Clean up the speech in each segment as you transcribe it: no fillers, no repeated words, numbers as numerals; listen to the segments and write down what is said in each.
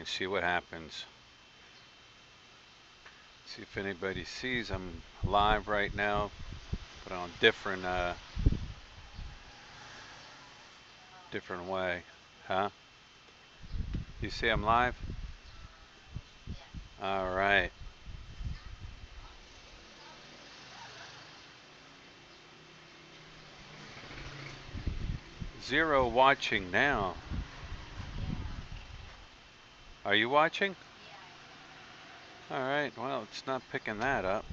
and see what happens. See if anybody sees I'm live right now, but on different way. Huh? You see I'm live? All right. Zero watching now. Are you watching? All right. Well, it's not picking that up.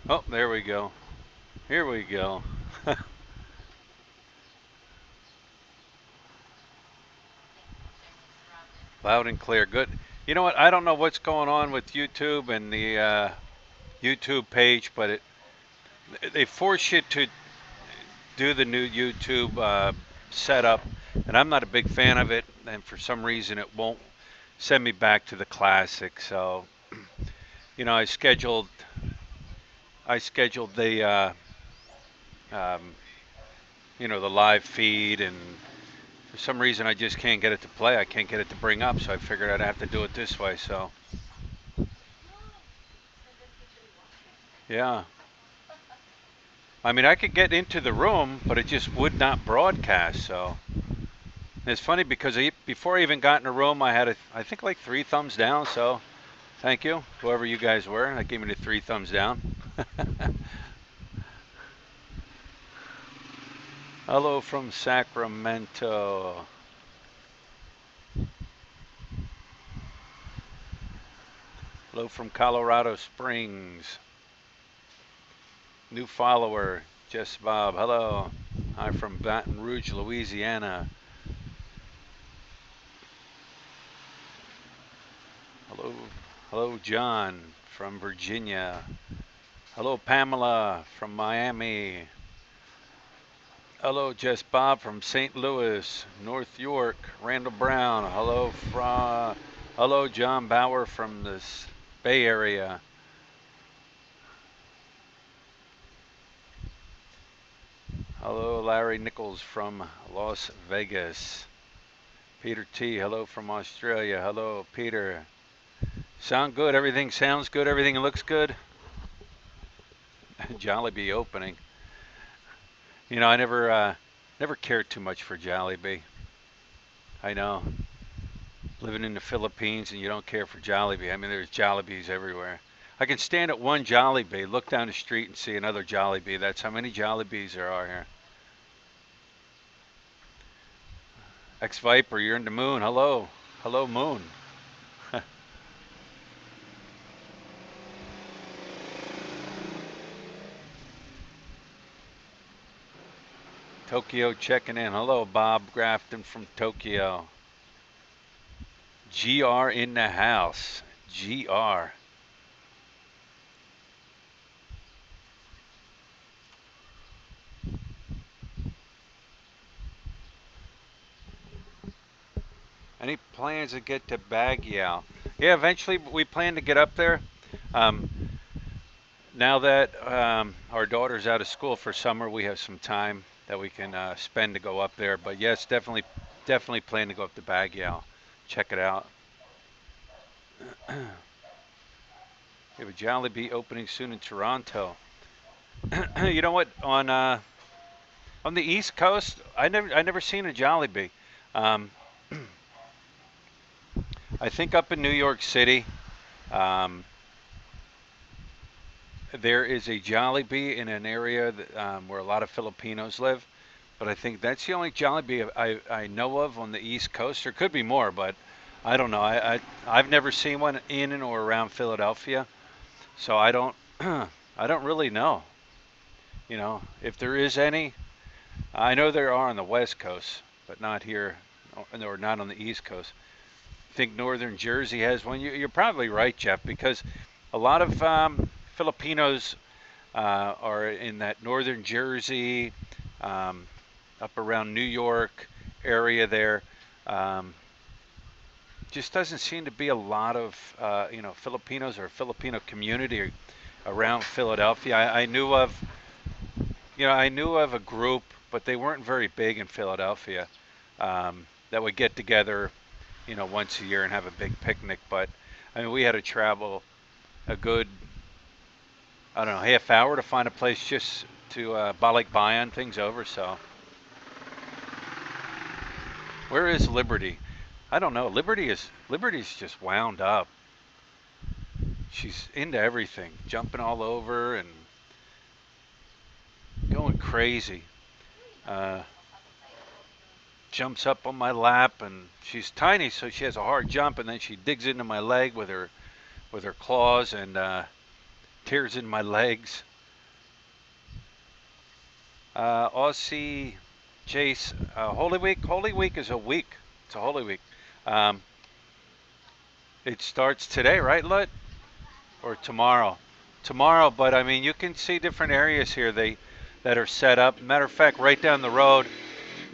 Oh, there we go. Here we go. Loud and clear. Good. You know what? I don't know what's going on with YouTube and the YouTube page, but they force you to do the new YouTube setup, and I'm not a big fan of it. And for some reason, it won't send me back to the classic. So, you know, I scheduled the um, you know, the live feed, and for some reason I just can't get it to play. I can't get it to bring up, so I figured I'd have to do it this way. So, yeah. I mean, I could get into the room, but it just would not broadcast. So, and it's funny because before I even got in the room, I had I think like 3 thumbs down. So, thank you, whoever you guys were. That gave me the 3 thumbs down. Hello from Sacramento. Hello from Colorado Springs. New follower, Jess Bob. Hello. Hi from Baton Rouge, Louisiana. Hello. Hello, John from Virginia. Hello, Pamela from Miami. Hello, Jess Bob from St. Louis, North York. Randall Brown. Hello, John Bauer from the Bay Area. Hello, Larry Nichols from Las Vegas. Peter T. Hello from Australia. Hello, Peter. Sound good? Everything sounds good? Everything looks good? Jollibee opening. You know, I never cared too much for Jollibee. I know. Living in the Philippines and you don't care for Jollibee. I mean, there's Jollibees everywhere. I can stand at one Jollibee, look down the street and see another Jollibee. That's how many Jollibees there are here. X Viper, you're in the moon. Hello. Hello, moon. Tokyo checking in. Hello, Bob Grafton from Tokyo. GR in the house. GR. Any plans to get to Baguio? Yeah, eventually we plan to get up there. Um, now that our daughter's out of school for summer, we have some time that we can spend to go up there. But yes, definitely plan to go up to Baguio. Check it out. We have a Jollibee opening soon in Toronto. You know what? On the East Coast, I never seen a Jollibee. Um, I think up in New York City, um, there is a Jollibee in an area where a lot of Filipinos live, but I think that's the only Jollibee I know of on the East Coast. There could be more, but I don't know. I've never seen one in and or around Philadelphia, so I don't I don't really know. You know, if there is any, I know there are on the West Coast, but not here, or not on the East Coast. I think Northern Jersey has one. You're probably right, Jeff, because a lot of Filipinos are in that Northern Jersey, um, up around New York area there. Um, just doesn't seem to be a lot of Filipinos or Filipino community around Philadelphia. I knew of a group, but they weren't very big in Philadelphia, that would get together, once a year and have a big picnic. But I mean, we had to travel a good, I don't know, half hour to find a place just to balikbayan things over. So where is Liberty? I don't know. Liberty's just wound up. She's into everything, jumping all over and going crazy. Uh, Jumps up on my lap, and she's tiny, so she has a hard jump, and then she digs into my leg with her claws and tears in my legs. Aussie Jace, Holy Week. Holy Week is a week. It's a Holy Week. Um, it starts today, right, Lut? Or tomorrow? Tomorrow, but I mean, you can see different areas here that are set up. Matter of fact, right down the road,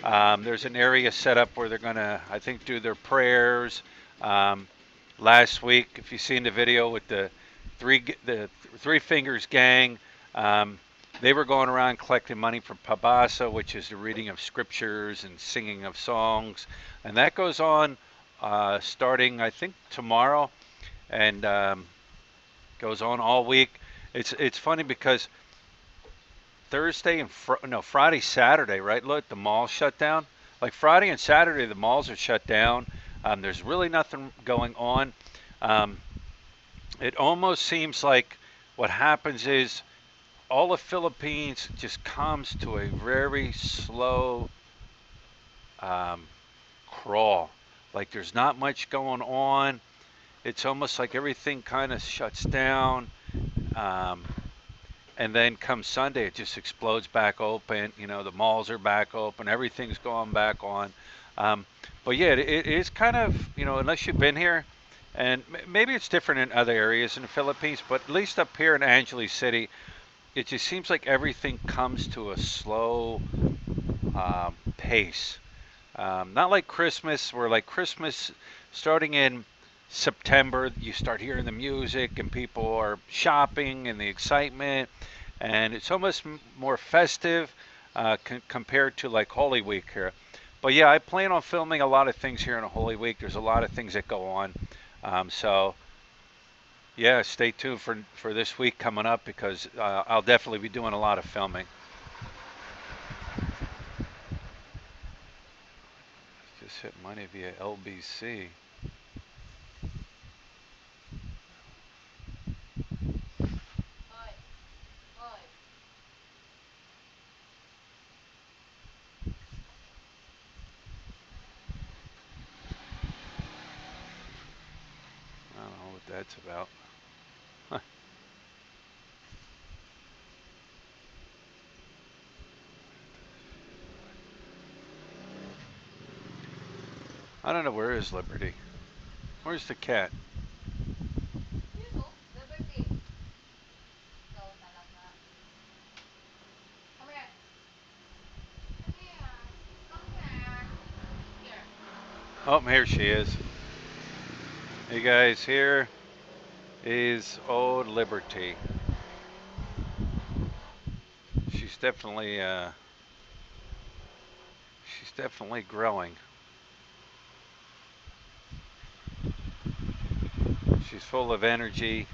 there's an area set up where they're gonna, I think, do their prayers. Last week, if you've seen the video with the Three Fingers Gang, they were going around collecting money for Pabasa, which is the reading of scriptures and singing of songs, and that goes on starting, I think, tomorrow, and goes on all week. It's funny because Thursday and Friday, Saturday, right? Look, the malls shut down. Like Friday and Saturday, the malls are shut down. There's really nothing going on. Um, it almost seems like what happens is all the Philippines just comes to a very slow um, crawl. Like there's not much going on. It's almost like everything kind of shuts down. Um, and then come Sunday, it just explodes back open. The malls are back open. Everything's going back on. Um, but yeah, it is kind of, unless you've been here, and maybe it's different in other areas in the Philippines, but at least up here in Angeles City, it just seems like everything comes to a slow pace. Not like Christmas, where like Christmas, starting in September, you start hearing the music and people are shopping and the excitement, and it's almost more festive compared to like Holy Week here. But yeah, I plan on filming a lot of things here in a Holy Week. There's a lot of things that go on. So yeah, stay tuned for this week coming up because I'll definitely be doing a lot of filming. Just hit money via LBC. I don't know what that's about. I don't know, where is Liberty? Where's the cat? Oh, here she is. Hey guys, here is old Liberty. She's definitely growing. She's full of energy.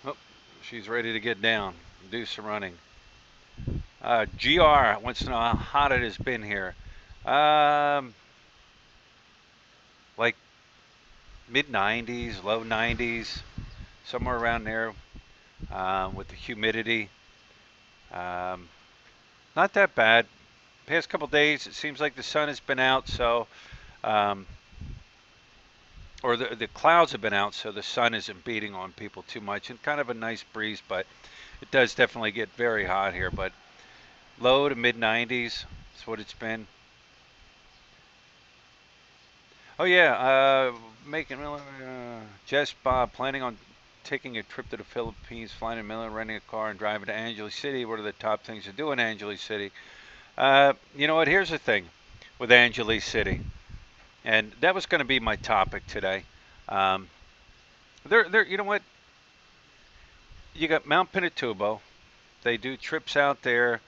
Oh, she's ready to get down, do some running. GR wants to know how hot it has been here. Like mid 90s, low 90s, somewhere around there with the humidity. Not that bad. Past couple days, it seems like the sun has been out, so um, or the clouds have been out, so the sun isn't beating on people too much, and kind of a nice breeze, but it does definitely get very hot here. But low to mid 90s is what it's been. Oh yeah, making Jess Bob planning on taking a trip to the Philippines, flying to Manila, renting a car, and driving to Angeles City. What are the top things to do in Angeles City? You know what? Here's the thing with Angeles City, and that was going to be my topic today. Um, you know what? You got Mount Pinatubo. They do trips out there.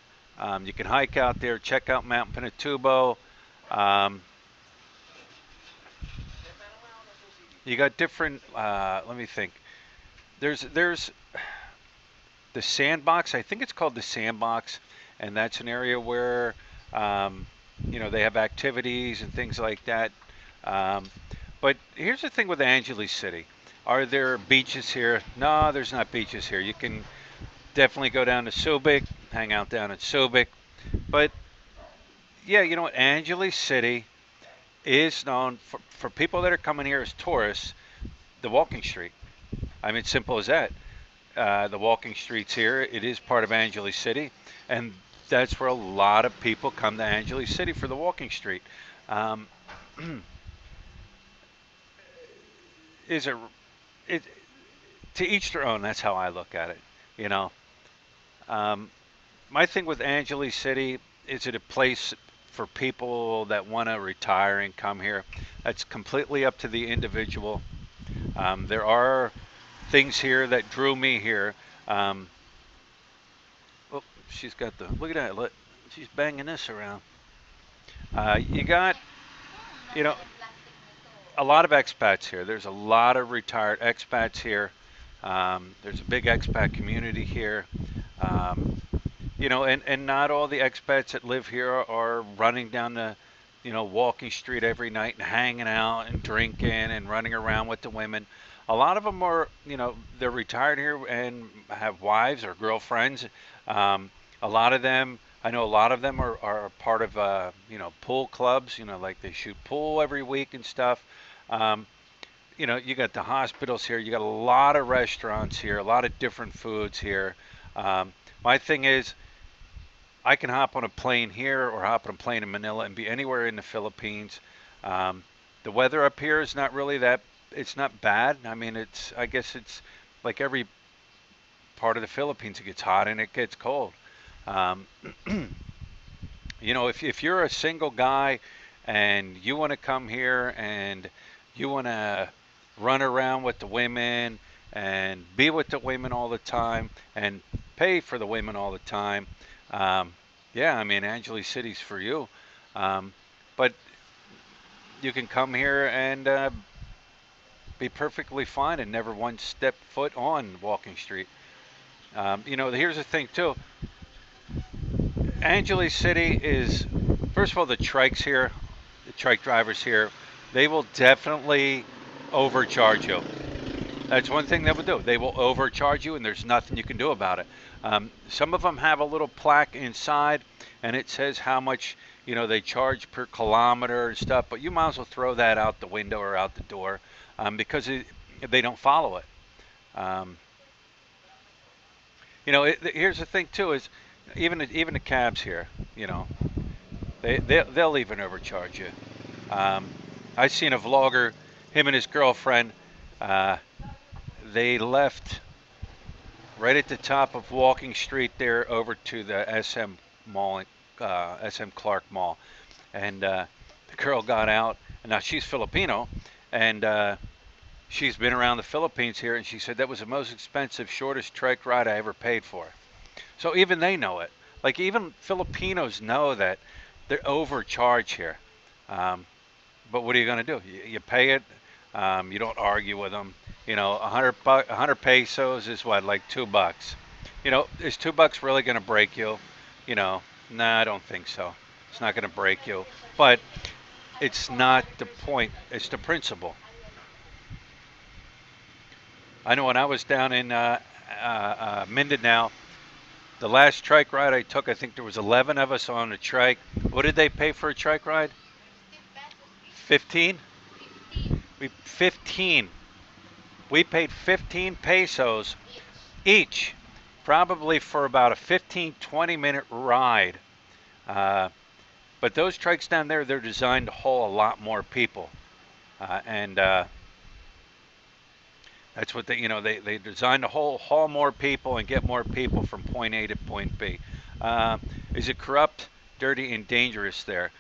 You can hike out there, check out Mount Pinatubo. Um, you got different. Let me think. There's the sandbox. I think it's called the sandbox, and that's an area where um, they have activities and things like that. Um, but here's the thing with Angeles City. Are there beaches here? No, there's not beaches here. You can definitely go down to Subic, hang out down at Subic. But yeah, you know what? Angeles City is known for people that are coming here as tourists, the walking street. I mean, simple as that. The walking streets here, it is part of Angeles City, and that's where a lot of people come to Angeles City for the walking street. Um, is it to each their own? That's how I look at it. You know, um, my thing with Angeles City is it a place for people that want to retire and come here? That's completely up to the individual. There are things here that drew me here. Um, oh, she's got the look at that. Look, she's banging this around. You got, you know, a lot of expats here. There's a lot of retired expats here. There's a big expat community here. Um, and not all the expats that live here are running down the, walking street every night and hanging out and drinking and running around with the women. A lot of them are, they're retired here and have wives or girlfriends. A lot of them, I know a lot of them are part of, pool clubs, like they shoot pool every week and stuff. Um, you got the hospitals here. You got a lot of restaurants here, a lot of different foods here. My thing is, I can hop on a plane here or hop on a plane in Manila and be anywhere in the Philippines. The weather up here is not really that, it's not bad. I mean, I guess it's like every part of the Philippines. It gets hot and it gets cold. Um, if you're a single guy and you want to come here and you want to run around with the women and be with the women all the time and pay for the women all the time, yeah, I mean, Angeles City's for you. But you can come here and be perfectly fine and never once step foot on Walking Street. Here's the thing, too. Angeles City is, first of all, the trikes here, the trike drivers here, they will definitely overcharge you. That's one thing they will do. They will overcharge you, and there's nothing you can do about it. Some of them have a little plaque inside, and it says how much they charge per kilometer and stuff. But you might as well throw that out the window or out the door because they don't follow it. Here's the thing too: is even the cabs here, they'll even overcharge you. I seen a vlogger, him and his girlfriend. They left right at the top of Walking Street there over to the SM Mall, SM Clark Mall, and the girl got out. And now she's Filipino, and she's been around the Philippines here, and she said that was the most expensive, shortest trike ride I ever paid for. So even they know it. Like even Filipinos know that they're overcharged here. But what are you going to do? You pay it. You don't argue with them. 100 pesos is what, like $2. Is $2 really going to break you? Nah, I don't think so. It's not going to break you. But it's not the point. It's the principle. I know when I was down in Mindanao, the last trike ride I took, I think there was 11 of us on a trike. What did they pay for a trike ride? 15? 15. We paid 15 pesos each, probably for about a 15-20 minute ride. But those trikes down there, they're designed to haul a lot more people. And that's what they designed to haul more people and get more people from point A to point B. Is it corrupt, dirty, and dangerous there?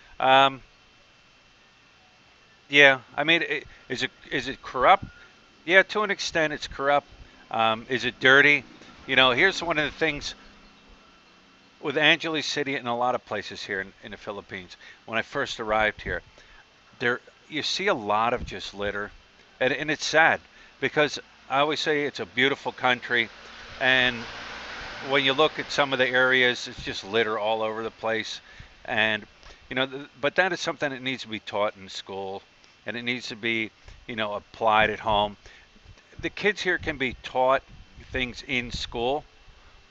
Yeah, I mean, is it corrupt? Yeah, to an extent, it's corrupt. Is it dirty? Here's one of the things. with Angeles City and a lot of places here in the Philippines, when I first arrived here, there you see a lot of just litter, and it's sad because I always say it's a beautiful country, and when you look at some of the areas, it's just litter all over the place, and but that is something that needs to be taught in school, and it needs to be applied at home. The kids here can be taught things in school,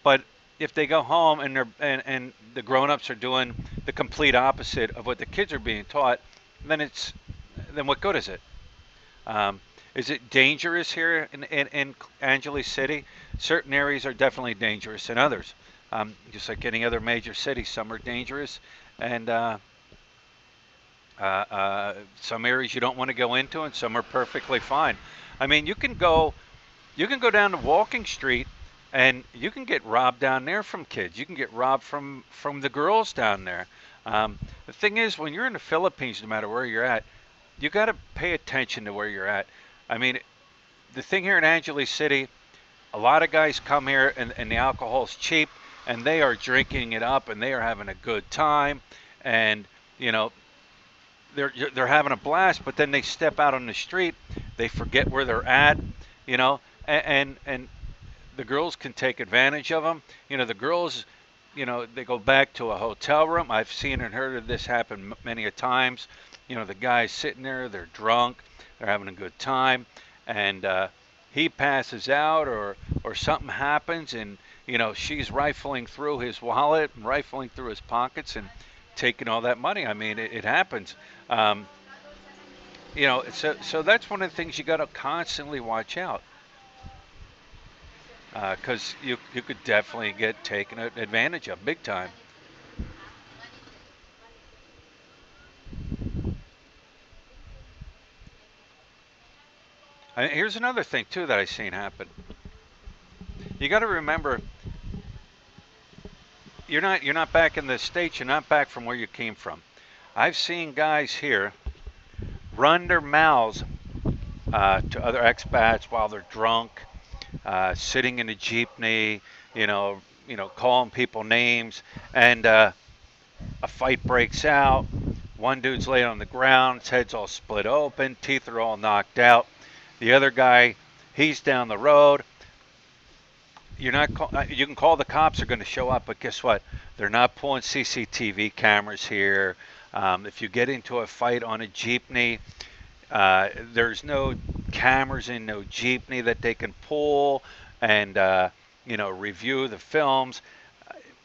but if they go home and and the grown-ups are doing the complete opposite of what the kids are being taught, then what good is it? Um, is it dangerous here in Angeles City? Certain areas are definitely dangerous than others. Just like any other major city, some are dangerous, and some areas you don't want to go into, and some are perfectly fine. I mean, you can go down to Walking Street, and you can get robbed down there from kids. You can get robbed from the girls down there. The thing is, when you're in the Philippines, no matter where you're at, you got to pay attention to where you're at. I mean, the thing here in Angeles City, a lot of guys come here, and the alcohol's cheap, and they are drinking it up, and they are having a good time, and you know they're having a blast. But then they step out on the street, they forget where they're at, and the girls can take advantage of them. The girls, they go back to a hotel room. I've seen and heard of this happen many a times. The guy's sitting there, they're drunk, they're having a good time, and he passes out, or something happens, and she's rifling through his wallet and rifling through his pockets and taking all that money. I mean, it happens. So that's one of the things you got to constantly watch out, because you could definitely get taken advantage of big time. Here's another thing too that I seen happen. You got to remember, you're not back in the States. You're not back from where you came from. I've seen guys here run their mouths to other expats while they're drunk, sitting in a jeepney, calling people names, and a fight breaks out. One dude's laying on the ground, his head's all split open, teeth are all knocked out. The other guy, he's down the road. You can call the cops; they're going to show up, but guess what? They're not pulling CCTV cameras here. If you get into a fight on a jeepney, there's no cameras in no jeepney that they can pull and review the films.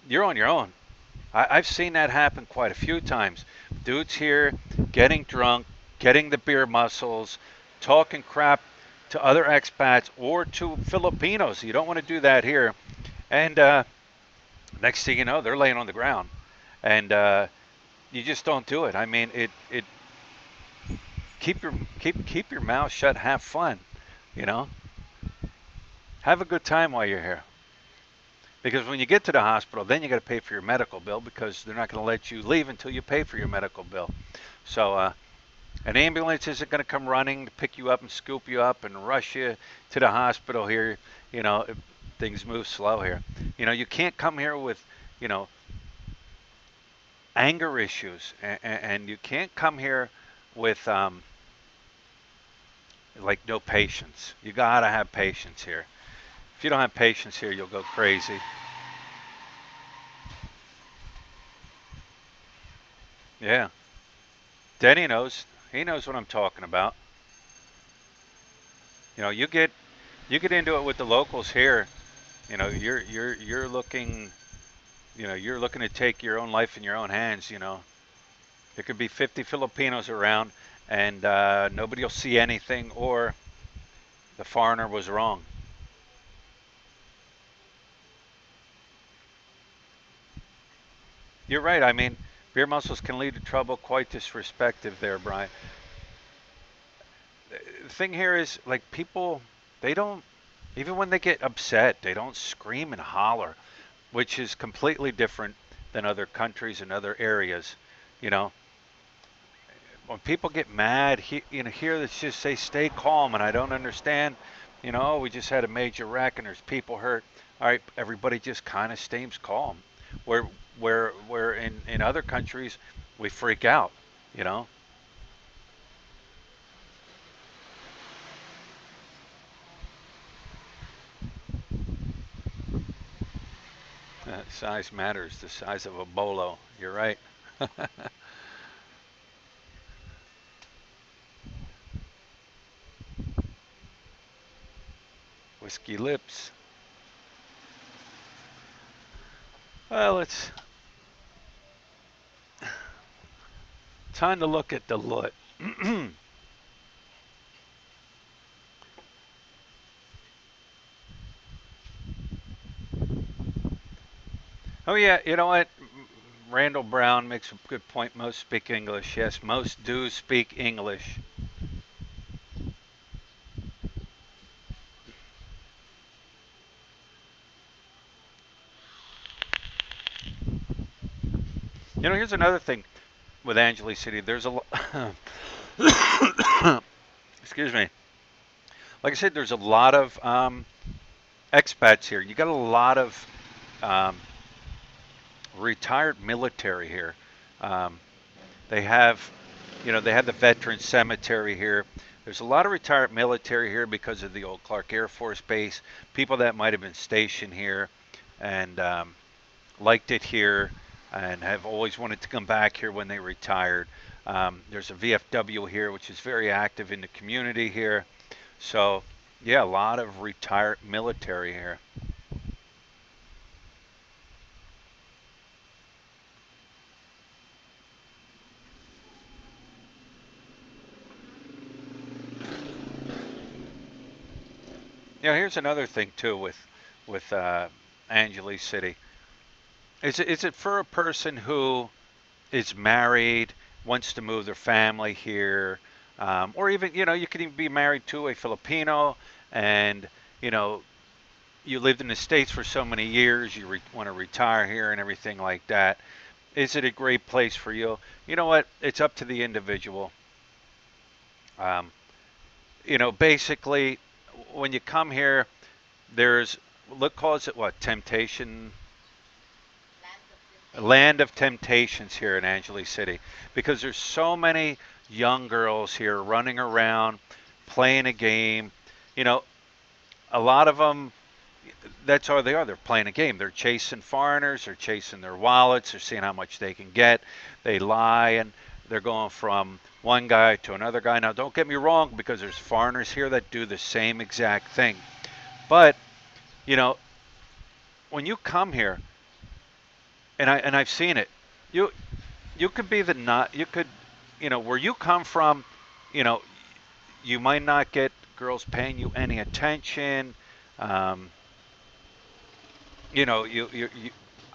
You're on your own. I've seen that happen quite a few times. Dudes here getting drunk, getting the beer muscles, talking crap to other expats or to Filipinos. You don't want to do that here. And next thing you know, they're laying on the ground, and you just don't do it. I mean, it keep your mouth shut. Have fun, you know. Have a good time while you're here. Because when you get to the hospital, then you got to pay for your medical bill, because they're not going to let you leave until you pay for your medical bill. So an ambulance isn't going to come running to pick you up and scoop you up and rush you to the hospital here. Things move slow here. You can't come here with, anger issues, and you can't come here with like no patience. You gotta have patience here. If you don't have patience here, you'll go crazy. Yeah, Denny knows. He knows what I'm talking about. You get into it with the locals here. You're looking. You're looking to take your own life in your own hands. There could be 50 Filipinos around, and nobody will see anything, or the foreigner was wrong. You're right. I mean, beer muscles can lead to trouble. Quite disrespectful there, Brian. The thing here is, like, people, they don't, even when they get upset, they don't scream and holler, which is completely different than other countries and other areas. You know, when people get mad, here it's just say stay calm, and I don't understand. "Oh, we just had a major wreck and there's people hurt." All right, everybody just kind of stays calm. where where in other countries we freak out, you know. Size matters, the size of a bolo. You're right. Whiskey lips. Well, it's time to look at the look. Oh yeah, you know what? Randall Brown makes a good point. Most speak English. Yes, most do speak English. You know, here's another thing with Angeles City. There's a excuse me. Like I said, there's a lot of expats here. You got a lot of um, retired military here. Um, they have, you know, they have the veteran cemetery here. There's a lot of retired military here because of the old Clark Air Force Base. People that might have been stationed here and liked it here and have always wanted to come back here when they retired. There's a VFW here, which is very active in the community here. So, yeah, a lot of retired military here. You know, here's another thing too with Angeles City. Is it for a person who is married, wants to move their family here, or even you know you could even be married to a Filipino, and you know you lived in the States for so many years, you want to retire here and everything like that. Is it a great place for you? You know what? It's up to the individual. Um, you know, basically, when you come here, there's look calls it what temptation land of temptations here in Angeles City because there's so many young girls here running around playing a game. You know, a lot of them, that's all they are. They're playing a game. They're chasing foreigners. They're chasing their wallets. They're seeing how much they can get. They lie and they're going from one guy to another guy. Now, don't get me wrong, because there's foreigners here that do the same exact thing. But you know, when you come here, I've seen it. You you could be the not you could you know where you come from, you know you might not get girls paying you any attention. Um, you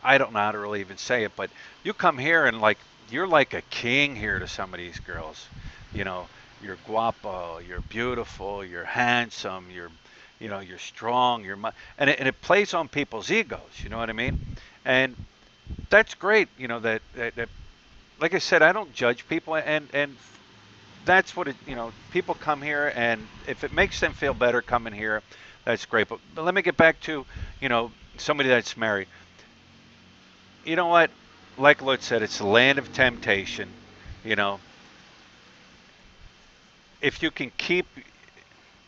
I don't know how to really even say it, but you come here and like you're like a king here to some of these girls. You know, you're guapo, you're beautiful, you're handsome, you're strong, and it plays on people's egos. You know what I mean? And that's great. You know that like I said, I don't judge people, and that's what it. You know, people come here, and if it makes them feel better coming here, that's great. But let me get back to somebody that's married. You know what? Like Lutz said, it's the land of temptation. You know, if you can keep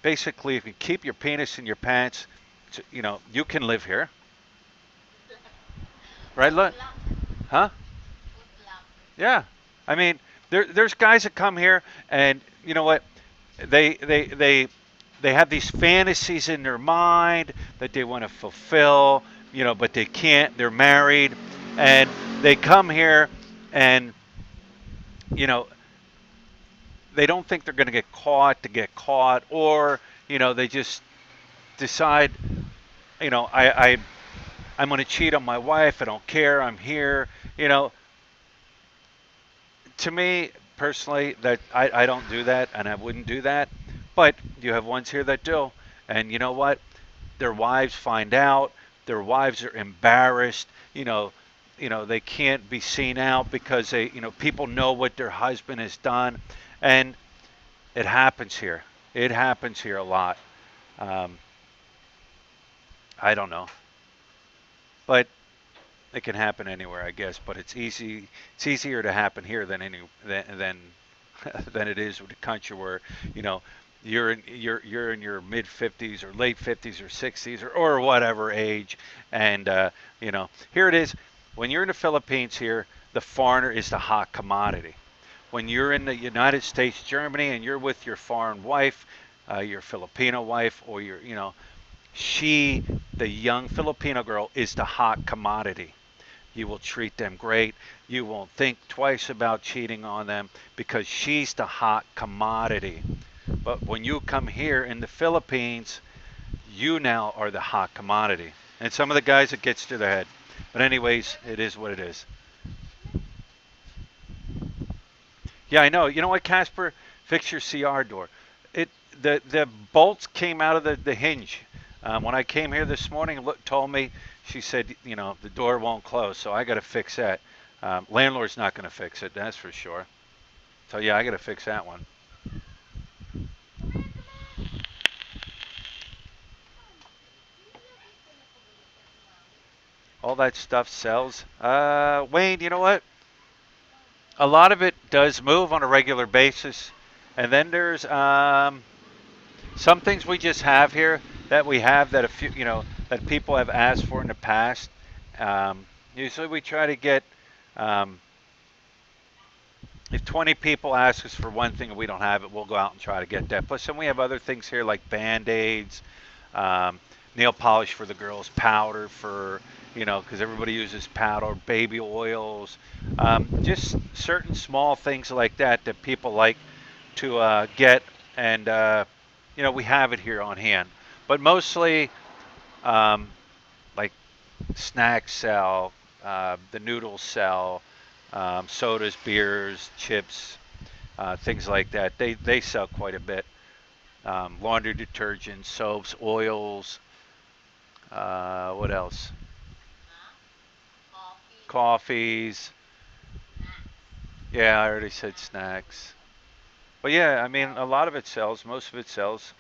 basically if you keep your penis in your pants, you can live here, right, Lutz? Huh? Yeah. I mean, there's guys that come here, and you know what? They they they they have these fantasies in their mind that they want to fulfill, but they can't. They're married, and they come here, and you know, they don't think they're going to get caught, or they just decide, I'm going to cheat on my wife. I don't care. I'm here. You know, to me personally, that I don't do that, and I wouldn't do that. But you have ones here that do, and you know what? Their wives find out. Their wives are embarrassed. They can't be seen out because people know what their husband has done, and it happens here. It happens here a lot. Um, I don't know, but it can happen anywhere, I guess, but it's easy. It's easier to happen here than it is with a country where, you know, you're in your mid 50s or late 50s or 60s or whatever age, and you know, here it is. When you're in the Philippines here, the foreigner is the hot commodity. When you're in the United States, Germany, and you're with your foreign wife, your Filipino wife, or your, you know, she, the young Filipino girl, is the hot commodity. You will treat them great. You won't think twice about cheating on them because she's the hot commodity. But when you come here in the Philippines, you now are the hot commodity. And some of the guys, it gets to their head. But anyways, it is what it is. Yeah, I know. You know what, Casper? Fix your CR door. It the bolts came out of the hinge. When I came here this morning, look, told me, she said, you know, the door won't close, so I got to fix that. Landlord's not going to fix it, that's for sure. So yeah, I got to fix that one. All that stuff sells. Wayne, you know what? A lot of it does move on a regular basis, and then there's some things we just have here that we have that a few, you know, that people have asked for in the past. Usually we try to get, um, if 20 people ask us for one thing and we don't have it, we'll go out and try to get that. Plus, then we have other things here like Band-Aids, um, nail polish for the girls, powder for, you know, because everybody uses powder, baby oils, just certain small things like that that people like to get, and you know, we have it here on hand. But mostly, um, like snacks sell, the noodles sell, sodas, beers, chips, things like that. They sell quite a bit. Laundry detergent, soaps, oils. What else? Coffees. Yeah, I already said snacks. But yeah, I mean, a lot of it sells. Most of it sells.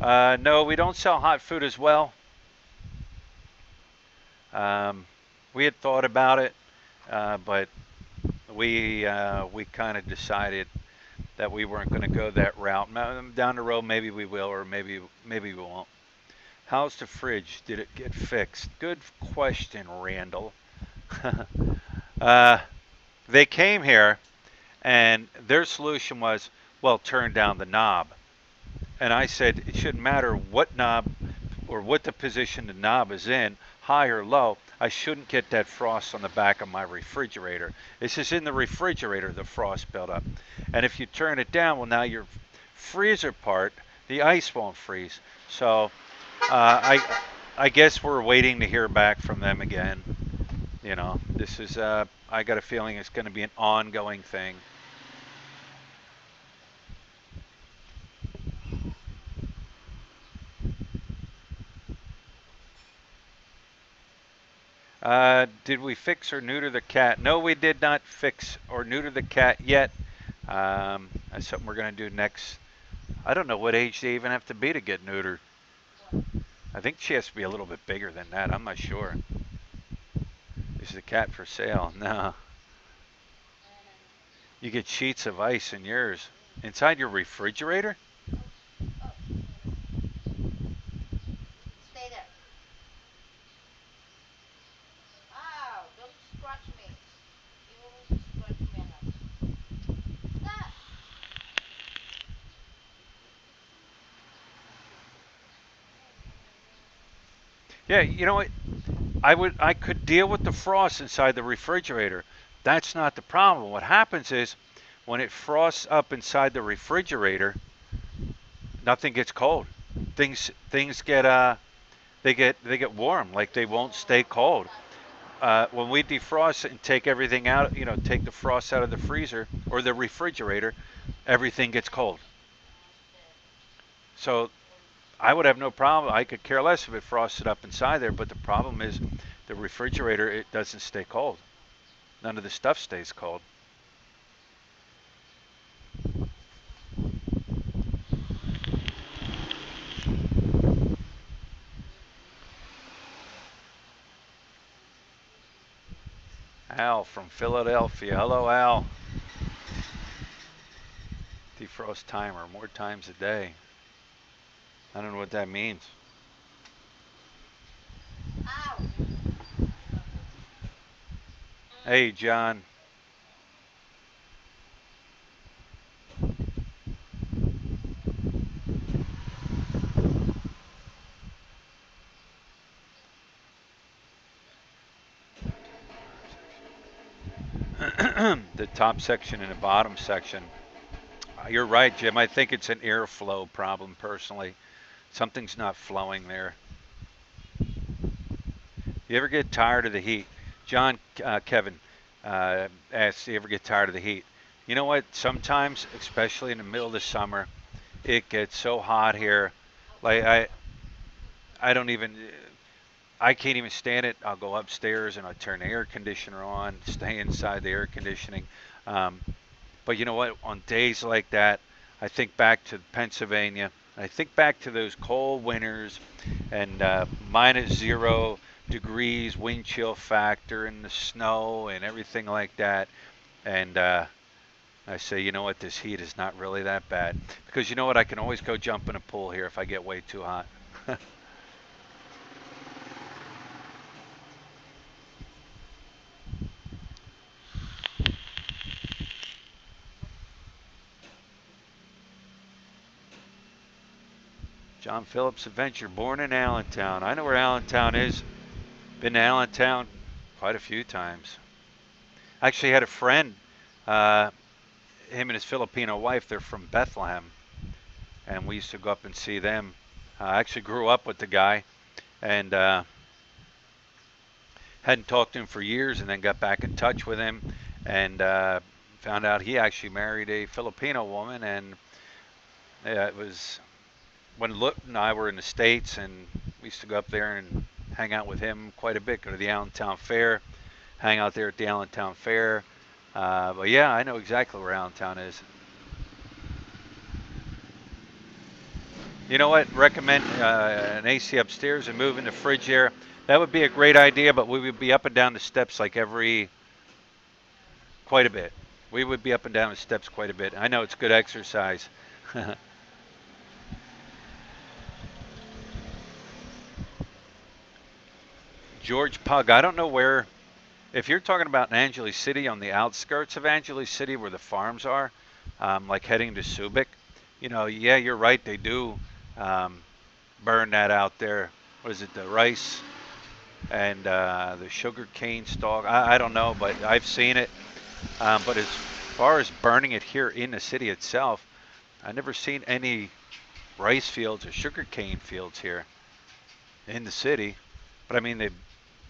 No, we don't sell hot food as well. Um, we had thought about it, but we kind of decided that we weren't going to go that route. Down the road, maybe we will, or maybe we won't. How's the fridge? Did it get fixed? Good question, Randall. uh, they came here, and their solution was, well, turn down the knob. And I said it shouldn't matter what knob or what the position the knob is in, high or low. I shouldn't get that frost on the back of my refrigerator. This is in the refrigerator, the frost buildup. And if you turn it down, well, now your freezer part, the ice won't freeze. So I guess we're waiting to hear back from them again. You know, this is I got a feeling it's going to be an ongoing thing. Did we fix or neuter the cat? No, we did not fix or neuter the cat yet. That's something we're going to do next. I don't know what age they even have to be to get neutered. I think she has to be a little bit bigger than that. I'm not sure. Is the cat for sale? No. You get sheets of ice in yours. Inside your refrigerator? Yeah, you know what? I could deal with the frost inside the refrigerator. That's not the problem. What happens is when it frosts up inside the refrigerator, nothing gets cold. Things get they get warm, like they won't stay cold. When we defrost and take everything out, you know, take the frost out of the freezer or the refrigerator, everything gets cold. So I would have no problem. I could care less if it frosted up inside there, but the problem is the refrigerator, it doesn't stay cold. None of the stuff stays cold. Al from Philadelphia. Hello, Al. Defrost timer, more times a day. I don't know what that means. Hey, John. The top section and the bottom section. You're right, Jim. I think it's an airflow problem personally. Something's not flowing there. You ever get tired of the heat? John, Kevin asks, you ever get tired of the heat? You know what? Sometimes, especially in the middle of the summer, it gets so hot here. Like I don't even, I can't even stand it. I'll go upstairs and I'll turn the air conditioner on, stay inside the air conditioning. Um, but you know what? On days like that, I think back to Pennsylvania. I think back to those cold winters and -0 degrees wind chill factor and the snow and everything like that. And I say, you know what? This heat is not really that bad. Because you know what? I can always go jump in a pool here if I get way too hot. John Phillips Adventure, born in Allentown. I know where Allentown is. Been to Allentown quite a few times. I actually had a friend, uh, him and his Filipino wife, they're from Bethlehem. And we used to go up and see them. I actually grew up with the guy and hadn't talked to him for years and then got back in touch with him and found out he actually married a Filipino woman. And it was when Lut and I were in the States, and we used to go up there and hang out with him quite a bit, go to the Allentown Fair, hang out there at the Allentown Fair. But yeah, I know exactly where Allentown is. You know what? Recommend an AC upstairs and moving the fridge there. That would be a great idea, but we would be up and down the steps like quite a bit. We would be up and down the steps quite a bit. I know it's good exercise. George Pug, I don't know where, if you're talking about Angeles City, on the outskirts of Angeles City where the farms are, like heading to Subic, yeah, you're right, they do burn that out there. What is it, the rice and the sugar cane stalk? I don't know, but I've seen it. But as far as burning it here in the city itself, I've never seen any rice fields or sugar cane fields here in the city. But I mean, the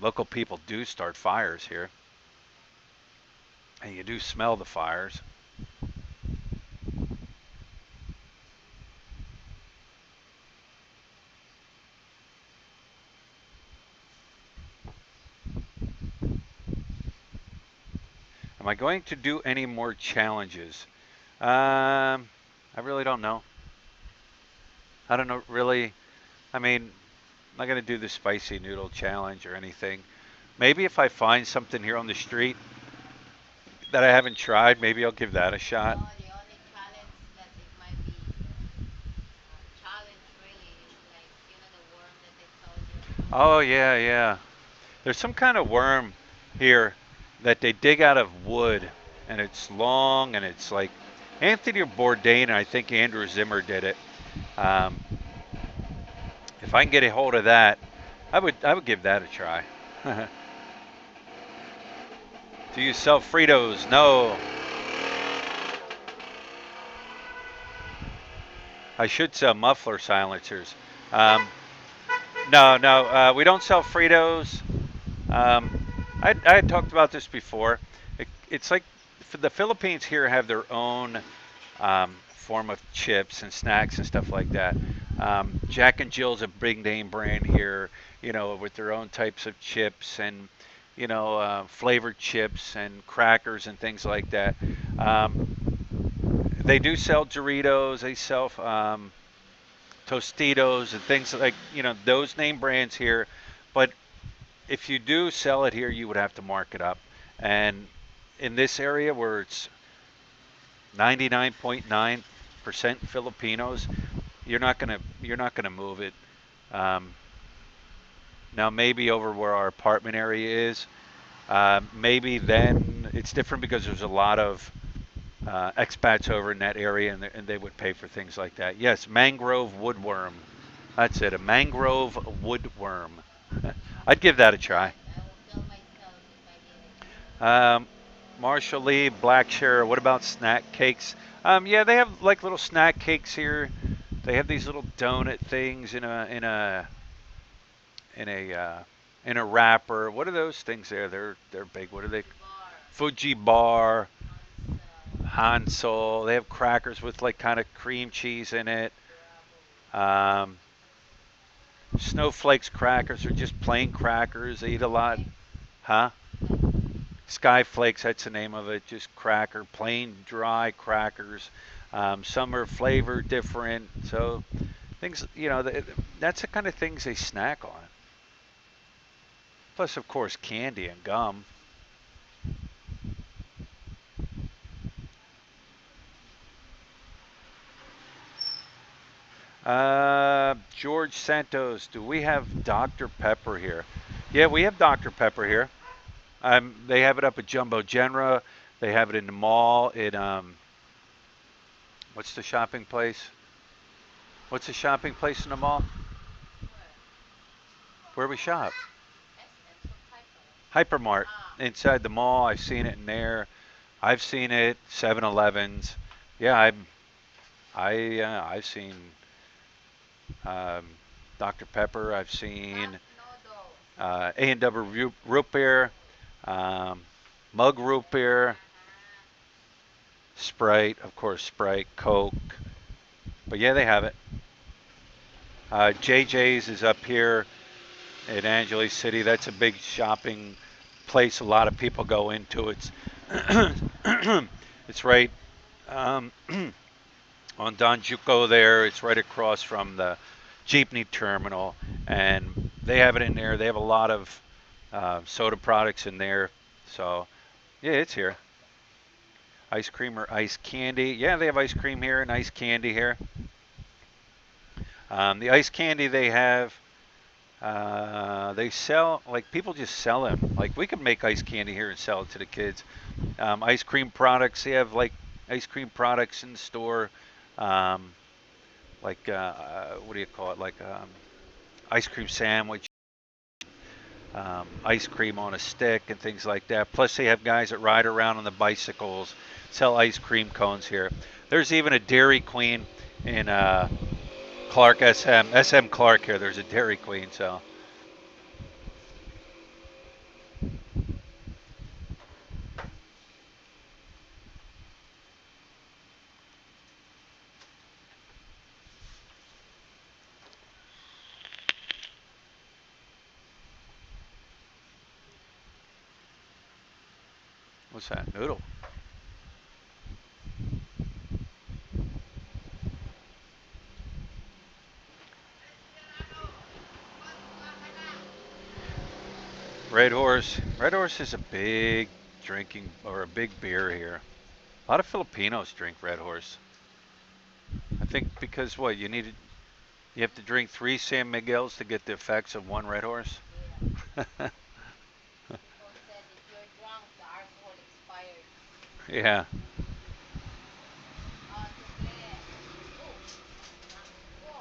local people do start fires here, and you do smell the fires. Am I going to do any more challenges? I really don't know. I don't know really. I mean, I'm not going to do the spicy noodle challenge or anything. Maybe if I find something here on the street that I haven't tried, maybe I'll give that a shot. Oh, yeah, yeah. There's some kind of worm here that they dig out of wood, and it's long, and it's like Anthony Bourdain, and I think Andrew Zimmer did it. Um, if I can get a hold of that, I would give that a try. Do you sell Fritos? No. I should sell muffler silencers. Um, no, we don't sell Fritos. I had talked about this before. It's like the Philippines here have their own form of chips and snacks and stuff like that. Jack and Jill's a big name brand here, with their own types of chips and flavored chips and crackers and things like that. They do sell Doritos. They sell Tostitos and things like those name brands here. But if you do sell it here, you would have to mark it up. And in this area where it's 99.9% Filipinos, you're not gonna move it. Um, Now maybe over where our apartment area is, maybe then it's different because there's a lot of expats over in that area, and they would pay for things like that. Yes, mangrove woodworm. That's it, a mangrove woodworm. I'd give that a try. Um, Marshall Lee, Black Share. What about snack cakes? Yeah, they have like little snack cakes here. They have these little donut things in a in a wrapper. What are those things there? They're big. What are they? Fuji bar, Hansel. They have crackers with like kind of cream cheese in it. Um, Snowflakes crackers are just plain crackers. They eat a lot, huh? Skyflakes, that's the name of it. Just cracker, plain dry crackers. Some are flavored different. So things, that's the kind of things they snack on. Plus, of course, candy and gum. George Santos, do we have Dr. Pepper here? Yeah, we have Dr. Pepper here. They have it up at Jumbo Genera. They have it in the mall. What's the shopping place? What's the shopping place in the mall? Where we shop? Hypermart. Inside the mall. I've seen it in there. I've seen it. 7-Elevens. Yeah, I've seen um, Dr. Pepper. I've seen A&W root beer, um, mug root beer, Sprite, of course, Sprite, Coke. But yeah, they have it. JJ's is up here in Angeles City. That's a big shopping place. A lot of people go into it. It's right um, on Don Juco there. It's right across from the Jeepney terminal, and they have it in there. They have a lot of soda products in there. So yeah, it's here. Ice cream or ice candy. Yeah, they have ice cream here and ice candy here. The ice candy they have, they sell, like people just sell them. Like we could make ice candy here and sell it to the kids. Ice cream products, they have like ice cream products in the store. Um, like, what do you call it? Like ice cream sandwich, ice cream on a stick and things like that. Plus they have guys that ride around on the bicycles, sell ice cream cones here. There's even a Dairy Queen in Clark SM Clark here. There's a Dairy Queen. So what's that? Noodle. Red Horse. Red Horse is a big drinking or a big beer here. A lot of Filipinos drink Red Horse. I think because what you have to drink 3 San Miguel's to get the effects of one Red Horse. Yeah.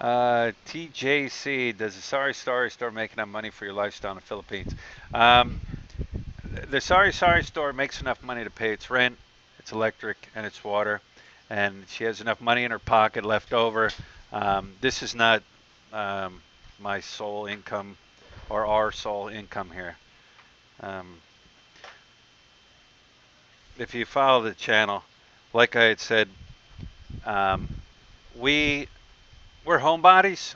TJC, does the sari-sari store make enough money for your lifestyle in the Philippines? Um, the sari-sari store makes enough money to pay its rent, its electric, and its water, and she has enough money in her pocket left over. This is not um, my sole income or our sole income here. Um, if you follow the channel, like I had said, um, we we're homebodies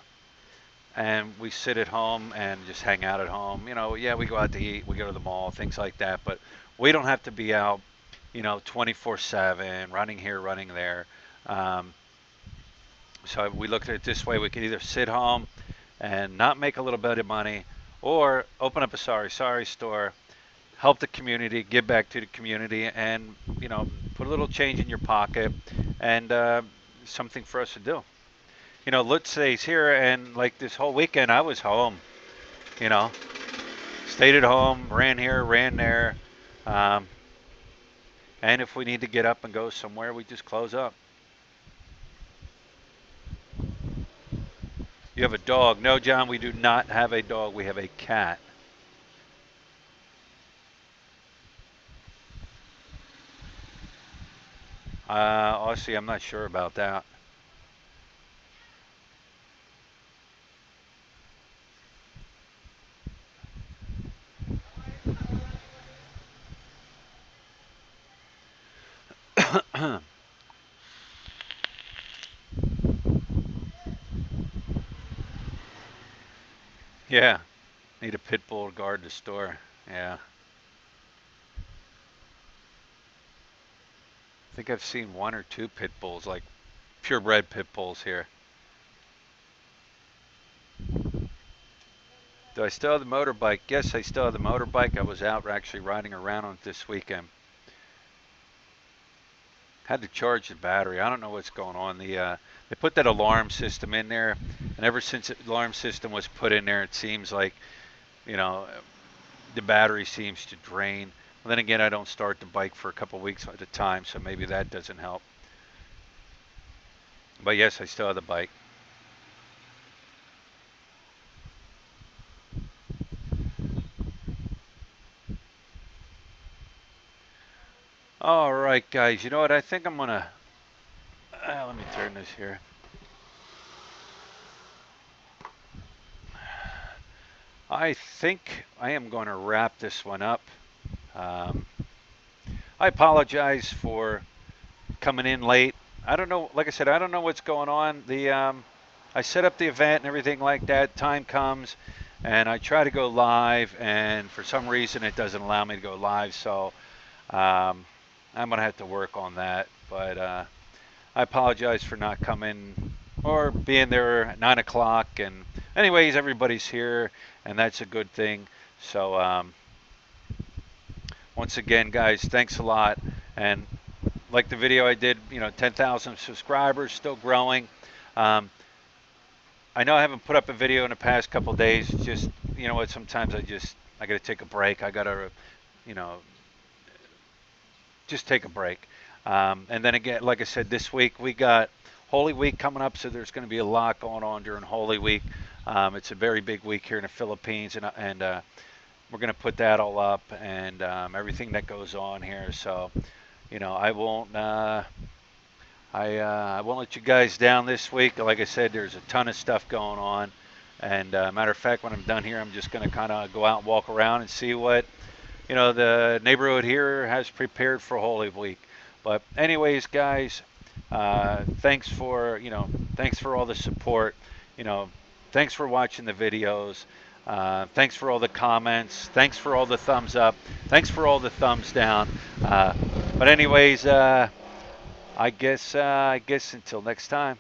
and we sit at home and just hang out at home. Yeah, we go out to eat, we go to the mall, things like that, but we don't have to be out, 24/7, running here, running there. Um, so we looked at it this way: we could either sit home and not make a little bit of money, or open up a sari-sari store, help the community, give back to the community, and put a little change in your pocket, and something for us to do. Let's say he's here, and like this whole weekend, I was home. You know, stayed at home, ran here, ran there, um, and if we need to get up and go somewhere, we just close up. You have a dog? No, John, we do not have a dog. We have a cat. Honestly, I'm not sure about that. Yeah, need a pit bull to guard the store. Yeah, I think I've seen one or two pit bulls, like purebred pit bulls here. Do I still have the motorbike? Yes, I still have the motorbike. I was out actually riding around on it this weekend. Had to charge the battery. I don't know what's going on. They put that alarm system in there, and ever since the alarm system was put in there, it seems like you know the battery seems to drain. Well, then again, I don't start the bike for a couple weeks at a time, so maybe that doesn't help. But yes, I still have the bike. All right, guys. You know what? I think I'm gonna. Let me turn this here. I think I am going to wrap this one up. Um, I apologize for coming in late. I don't know. Like I said, I don't know what's going on. I set up the event and everything like that. Time comes, and I try to go live, and for some reason it doesn't allow me to go live. So I'm gonna have to work on that. But I apologize for not coming or being there at 9 o'clock. And anyways, everybody's here, and that's a good thing. So once again, guys, thanks a lot. And like the video I did, 10,000 subscribers, still growing. Um, I know I haven't put up a video in the past couple of days. It's just, you know what, sometimes I got to take a break. I got to, you know, just take a break. And then again, like I said, this week we got Holy Week coming up, so there's going to be a lot going on during Holy Week. It's a very big week here in the Philippines, and we're going to put that all up, and everything that goes on here. So, I won't. I won't let you guys down this week. Like I said, there's a ton of stuff going on. And matter of fact, when I'm done here, I'm just going to kind of go out and walk around and see what the neighborhood here has prepared for Holy Week. But anyways, guys, thanks for all the support. Thanks for watching the videos. Thanks for all the comments. Thanks for all the thumbs up. Thanks for all the thumbs down. But anyways, I guess until next time.